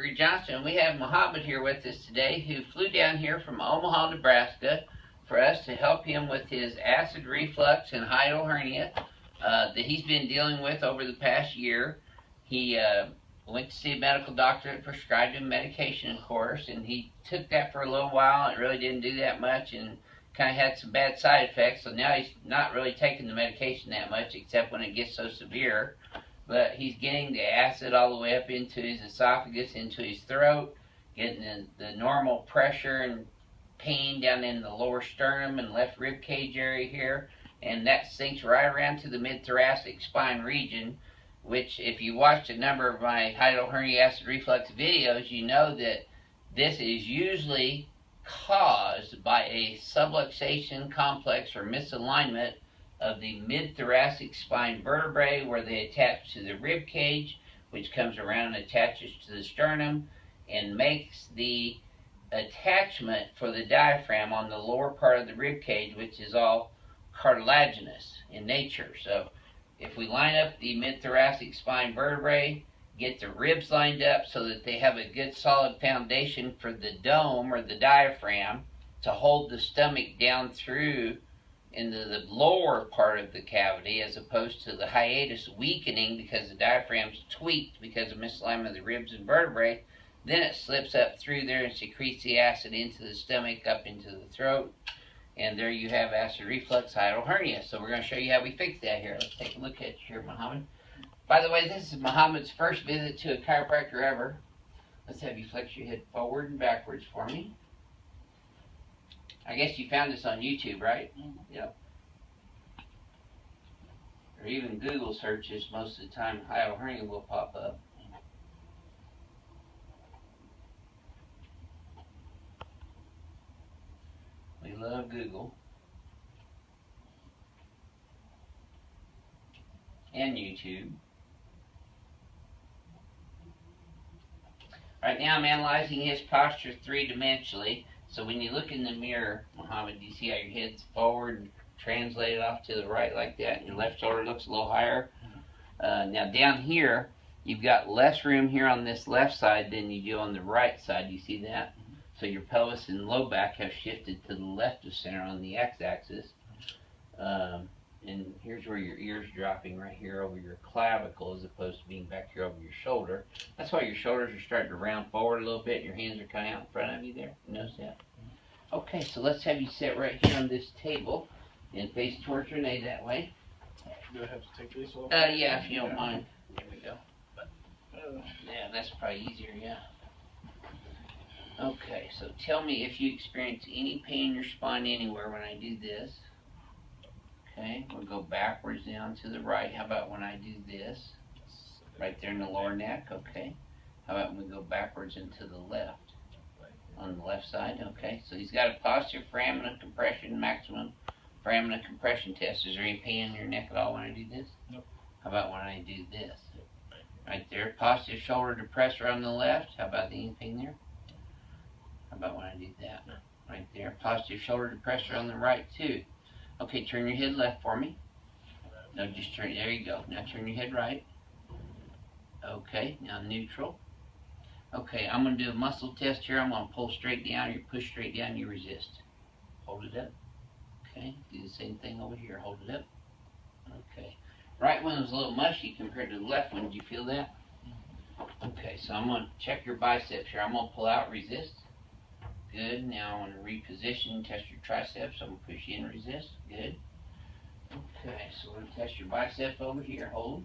Chiropractic Johnson. We have Muhammad here with us today, who flew down here from Omaha, Nebraska, for us to help him with his acid reflux and hiatal hernia that he's been dealing with over the past year. He went to see a medical doctor that prescribed him medication, of course, and he took that for a little while. It really didn't do that much and kind of had some bad side effects, so now he's not really taking the medication that much except when it gets so severe. But he's getting the acid all the way up into his esophagus, into his throat, getting the normal pressure and pain down in the lower sternum and left rib cage area here, and that sinks right around to the mid-thoracic spine region, which if you watched a number of my hiatal hernia acid reflux videos, you know that this is usually caused by a subluxation complex or misalignment of the mid-thoracic spine vertebrae, where they attach to the rib cage, which comes around and attaches to the sternum and makes the attachment for the diaphragm on the lower part of the rib cage, which is all cartilaginous in nature. So if we line up the mid-thoracic spine vertebrae, get the ribs lined up so that they have a good solid foundation for the dome or the diaphragm to hold the stomach down through into the lower part of the cavity, as opposed to the hiatus weakening because the diaphragm's tweaked because of misalignment of the ribs and vertebrae. Then it slips up through there and secretes the acid into the stomach, up into the throat, and there you have acid reflux hiatal hernia. So we're going to show you how we fix that here. Let's take a look at it here, Muhammad. By the way, this is Muhammad's first visit to a chiropractor ever. Let's have you flex your head forward and backwards for me. I guess you found us on YouTube, right? Yep. Or even Google searches, most of the time hiatal hernia will pop up. We love Google. And YouTube. Right now I'm analyzing his posture three-dimensionally. So when you look in the mirror, Muhammad, do you see how your head's forward and translated off to the right like that, and your left shoulder looks a little higher? Now down here, you've got less room here on this left side than you do on the right side. You see that? So your pelvis and low back have shifted to the left of center on the x-axis. And here's where your ear's dropping right here over your clavicle, as opposed to being back here over your shoulder. That's why your shoulders are starting to round forward a little bit. Your hands are kind of out in front of you there. You notice that? Okay, so let's have you sit right here on this table and face towards Renee that way. Do I have to take these off? Yeah, if you don't mind. There we go. Yeah, that's probably easier, yeah. Okay, so tell me if you experience any pain in your spine anywhere when I do this. Okay, we'll go backwards down to the right. How about when I do this? Right there in the lower neck, okay. How about when we go backwards into the left? On the left side, okay. So he's got a positive foramina compression, maximum foramina compression test. Is there any pain in your neck at all when I do this? Nope. How about when I do this? Right there, positive shoulder depressor on the left. How about any pain there? How about when I do that? Right there, positive shoulder depressor on the right too. Okay, turn your head left for me. No, just turn, there you go. Now turn your head right. Okay, now neutral. Okay, I'm going to do a muscle test here. I'm going to pull straight down, you push straight down, you resist. Hold it up. Okay, do the same thing over here. Hold it up. Okay. Right one was a little mushy compared to the left one. Did you feel that? Okay, so I'm going to check your biceps here. I'm going to pull out, resist. Good. Now I want to reposition, test your triceps. I'm going to push you in, resist. Good. Okay, so we're going to test your bicep over here. Hold.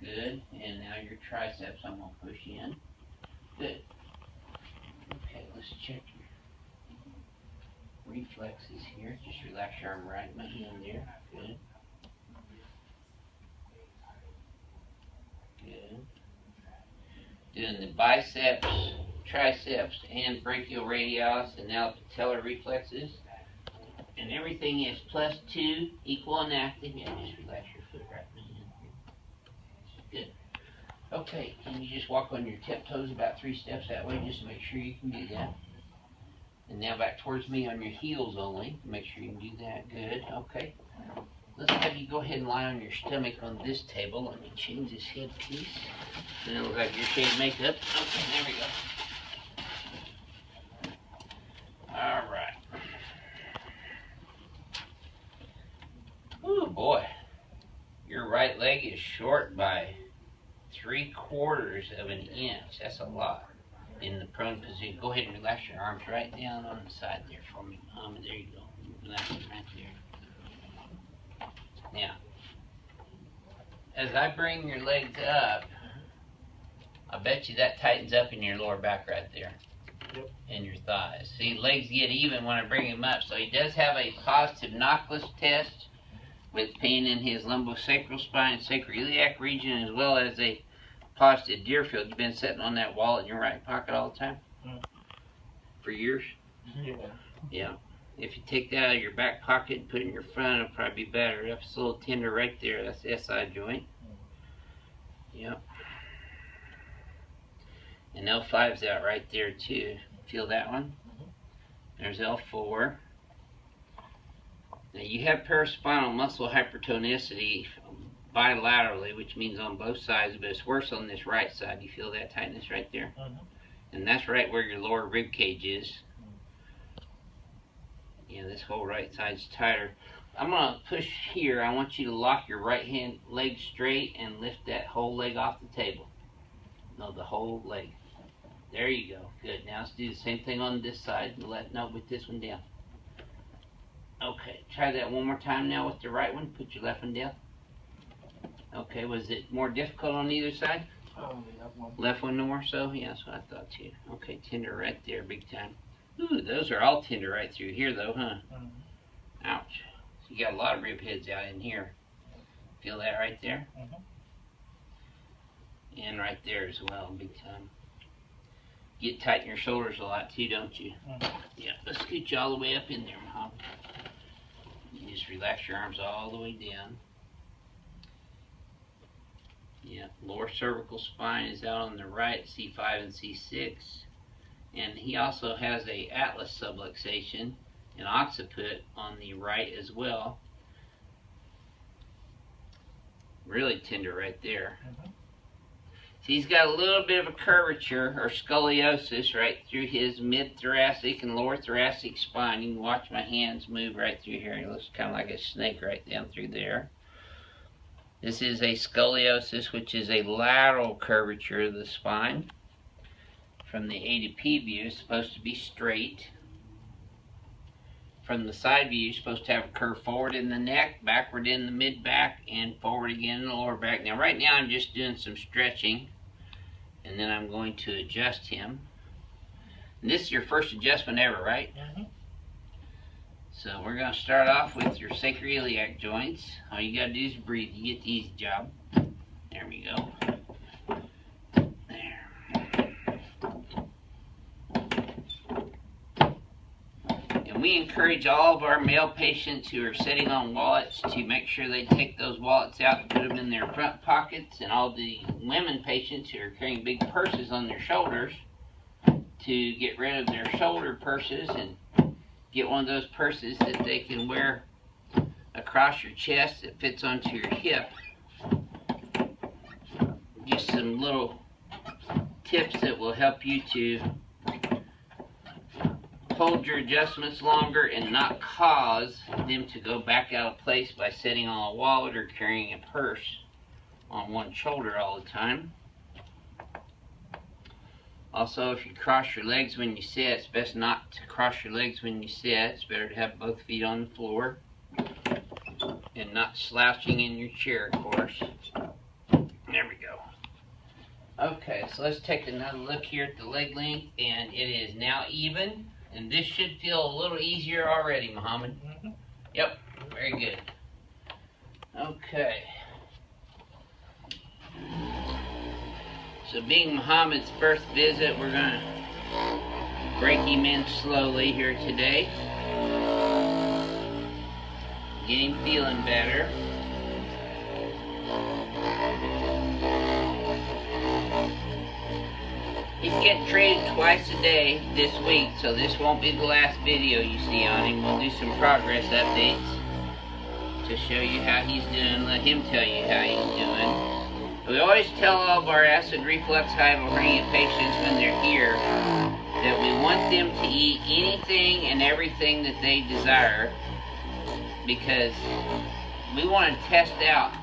Good. And now your triceps, I'm going to push you in. Good. Okay, let's check your reflexes here. Just relax your arm right behind there. Good. Good. Doing the biceps, triceps, and brachioradialis, and now patellar reflexes. And everything is +2, equal and active. Yeah, just relax your foot right behind here. Good. Okay, can you just walk on your tiptoes about 3 steps that way, just to make sure you can do that. And now back towards me on your heels only, make sure you can do that. Good. Okay. let's have you go ahead and lie on your stomach on this table. Let me change this headpiece. And it looks like your shaved makeup. Okay, there we go. All right. Oh boy, your right leg is short by 3/4 of an inch. That's a lot. In the prone position, go ahead and relax your arms right down on the side there for me. There you go. Relax them right there. Now, as I bring your legs up, I bet you that tightens up in your lower back right there. Yep. And your thighs. See, legs get even when I bring him up. So he does have a positive Knockless test with pain in his lumbosacral spine, sacroiliac region, as well as a positive Deerfield. You've been sitting on that wallet in your right pocket all the time? For years? Yeah. Yeah. If you take that out of your back pocket and put it in your front, it'll probably be better. That's a little tender right there. That's the SI joint. Yep. And L5's out right there too. Feel that one? There's L4. Now you have paraspinal muscle hypertonicity bilaterally, which means on both sides, but it's worse on this right side. You feel that tightness right there? And that's right where your lower rib cage is. Yeah, this whole right side's tighter. I'm going to push here. I want you to lock your right hand leg straight and lift that whole leg off the table. No, the whole leg. There you go. Good. Now let's do the same thing on this side. With this one down. Okay, try that one more time now with the right one. Put your left one down. Okay, was it more difficult on either side? Left one more so? Yeah, that's what I thought too. Okay, tender right there, big time. Ooh, those are all tender right through here though, huh? Ouch. So you got a lot of rib heads out in here. Feel that right there? And right there as well, big time. Get tight in your shoulders a lot too, don't you? Yeah, let's scoot you all the way up in there, Muhammad. You just relax your arms all the way down. Yeah, lower cervical spine is out on the right, C5 and C6. And he also has a atlas subluxation, an occiput on the right as well. Really tender right there. So he's got a little bit of a curvature or scoliosis right through his mid-thoracic and lower thoracic spine. You can watch my hands move right through here. It looks kind of like a snake right down through there. This is a scoliosis, which is a lateral curvature of the spine. From the A to P view, it's supposed to be straight. From the side view, you're supposed to have a curve forward in the neck, backward in the mid-back, and forward again in the lower back. Now, right now, I'm just doing some stretching, and then I'm going to adjust him. And this is your first adjustment ever, right? So we're going to start off with your sacroiliac joints. All you got to do is breathe. You get the easy job. There we go. We encourage all of our male patients who are sitting on wallets to make sure they take those wallets out and put them in their front pockets, and all the women patients who are carrying big purses on their shoulders to get rid of their shoulder purses and get one of those purses that they can wear across your chest that fits onto your hip. Just some little tips that will help you to hold your adjustments longer and not cause them to go back out of place by sitting on a wallet or carrying a purse on one shoulder all the time. Also, if you cross your legs when you sit, it's best not to cross your legs when you sit. It's better to have both feet on the floor and not slouching in your chair, of course. There we go. Okay, so let's take another look here at the leg length, and it is now even. And this should feel a little easier already, Muhammad. Yep, very good. Okay. So being Muhammad's first visit, we're going to break him in slowly here today. Get him feeling better. He's getting treated twice a day this week, so this won't be the last video you see on him. We'll do some progress updates to show you how he's doing. Let him tell you how he's doing. We always tell all of our acid reflux hiatal hernia patients when they're here that we want them to eat anything and everything that they desire, because we want to test out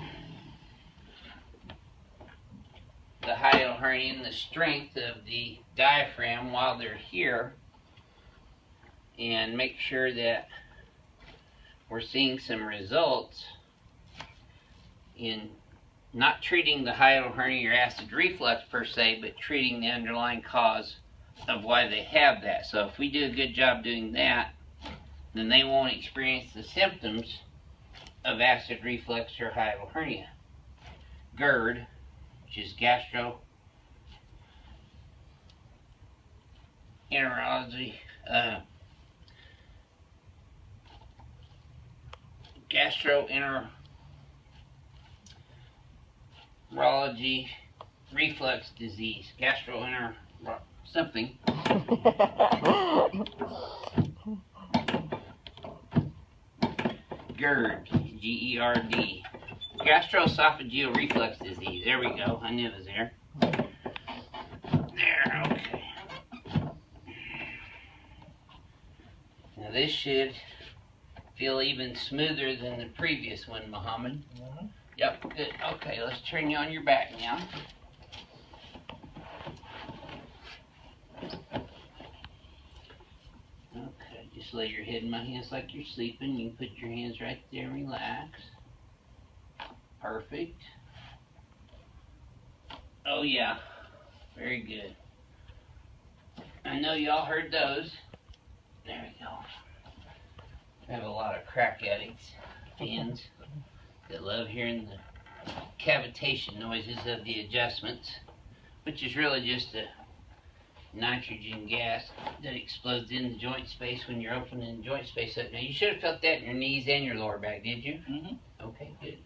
the hiatal hernia and the strength of the diaphragm while they're here, and make sure that we're seeing some results in not treating the hiatal hernia or acid reflux per se, but treating the underlying cause of why they have that. So if we do a good job doing that, then they won't experience the symptoms of acid reflux or hiatal hernia. GERD, which is gastroenterology, gastroenterology reflux disease, something. GERD, G-E-R-D, gastroesophageal reflux disease. There we go. I knew it was there. There, okay. Now this should feel even smoother than the previous one, Muhammad. Mm-hmm. Yep, good. Okay, let's turn you on your back now. Okay, just lay your head in my hands like you're sleeping. You can put your hands right there and relax. Perfect. Oh yeah, very good. I know y'all heard those. There we go. I have a lot of crack addicts, fans, that love hearing the cavitation noises of the adjustments, which is really just a nitrogen gas that explodes in the joint space when you're opening the joint space up. Now you should have felt that in your knees and your lower back, did you? Mm-hmm. Okay, good.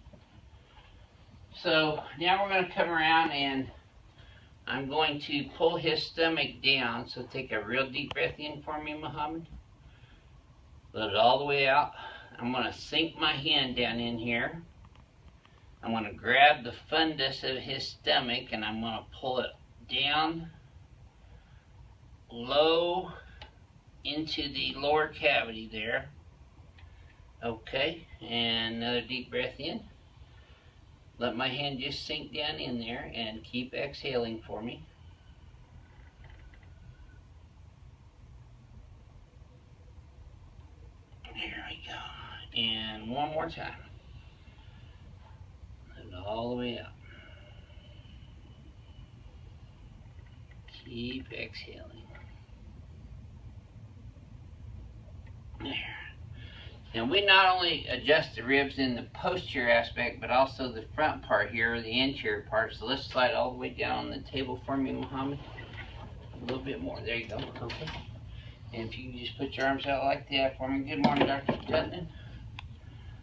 So now we're going to come around and I'm going to pull his stomach down. So take a real deep breath in for me, Muhammad. Let it all the way out. I'm going to sink my hand down in here. I'm going to grab the fundus of his stomach and I'm going to pull it down low into the lower cavity there. Okay, and another deep breath in. Let my hand just sink down in there and keep exhaling for me. There we go. And one more time. Let it all the way out. Keep exhaling. There. Now we not only adjust the ribs in the posterior aspect, but also the front part here, or the anterior part. So let's slide all the way down on the table for me, Muhammad. A little bit more. There you go. Okay. And if you can just put your arms out like that for me. Good morning, Dr. Tutman.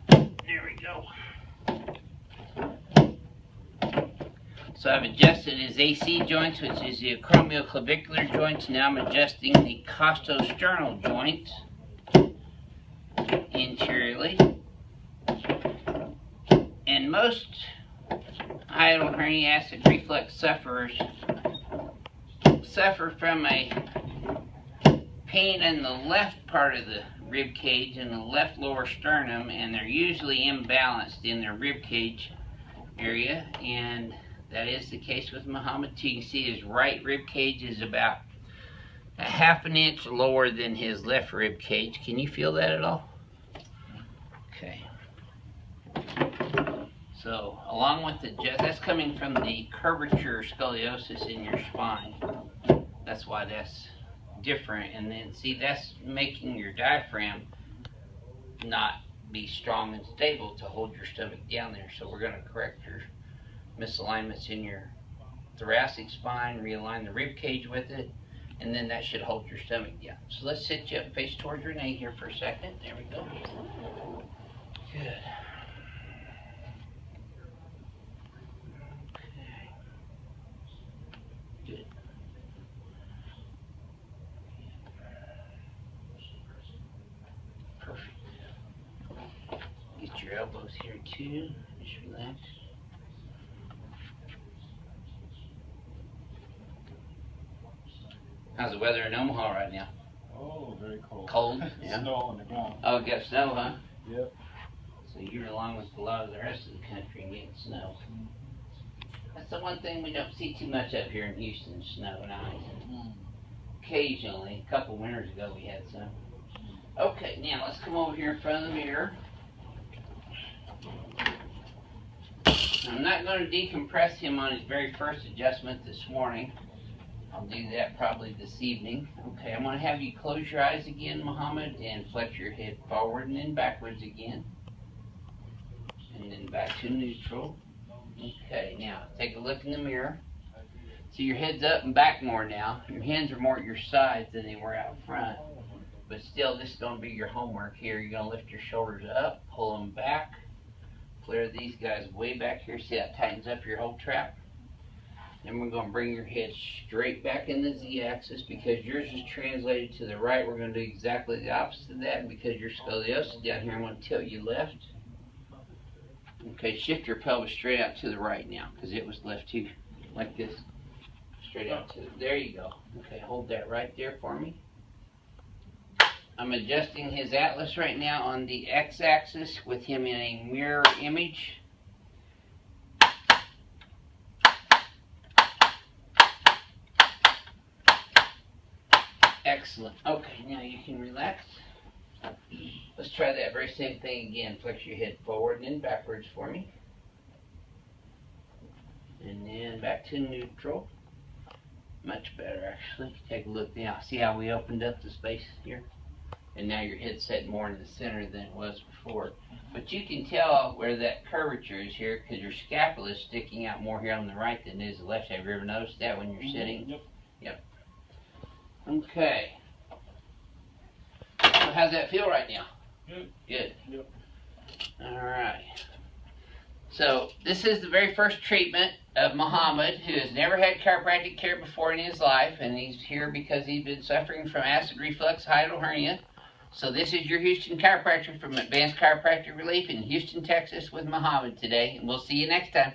There we go. So I've adjusted his AC joints, which is the acromioclavicular joints. Now I'm adjusting the costosternal joints interiorly. And most hiatal hernia acid reflux sufferers suffer from a pain in the left part of the rib cage and the left lower sternum, and they're usually imbalanced in their rib cage area, and that is the case with Muhammad. So you can see his right rib cage is about a half an inch lower than his left rib cage. Can you feel that at all? Okay. So along with the that's coming from the curvature scoliosis in your spine. That's why that's different. And then see, that's making your diaphragm not be strong and stable to hold your stomach down there. So we're going to correct your misalignments in your thoracic spine, realign the rib cage with it, and then that should hold your stomach down. So let's sit you up face towards Renee here for a second. There we go. Good. Okay. Good. Perfect. Get your your elbows here too. Just relax. How's the weather in Omaha right now? Oh, very cold. Cold? Yeah. Snow on the ground. Oh, it got snow, huh? Yep. So you're along with a lot of the rest of the country and getting snow. That's the one thing we don't see too much of here in Houston, snow and ice. Occasionally, a couple winters ago we had some. Okay, now let's come over here in front of the mirror. I'm not going to decompress him on his very first adjustment this morning. I'll do that probably this evening. Okay, I'm going to have you close your eyes again, Muhammad, and flex your head forward and then backwards again. And then back to neutral. Okay, now take a look in the mirror. See, your head's up and back more now. Your hands are more at your sides than they were out front. But still, this is going to be your homework here. You're going to lift your shoulders up, pull them back, flare these guys way back here. See how it tightens up your whole trap? Then we're going to bring your head straight back in the Z-axis. Because yours is translated to the right, we're going to do exactly the opposite of that. And because your scoliosis is down here, I'm going to tilt you left. Okay, shift your pelvis straight out to the right now, because it was left too, like this. Straight out to, there you go. Okay, hold that right there for me. I'm adjusting his atlas right now on the X-axis with him in a mirror image. Excellent. Okay, now you can relax. Let's try that very same thing again. Flex your head forward and then backwards for me. And then back to neutral. Much better, actually. Take a look now. See how we opened up the space here? And now your head's set more in the center than it was before. But you can tell where that curvature is here because your scapula is sticking out more here on the right than it is the left. Have you ever noticed that when you're sitting? Yep. Yep. Okay. So how's that feel right now? Good. Good. Yep. All right. So this is the very first treatment of Muhammad, who has never had chiropractic care before in his life, and he's here because he's been suffering from acid reflux, hiatal hernia. So this is your Houston chiropractor from Advanced Chiropractic Relief in Houston, Texas with Muhammad today, and we'll see you next time.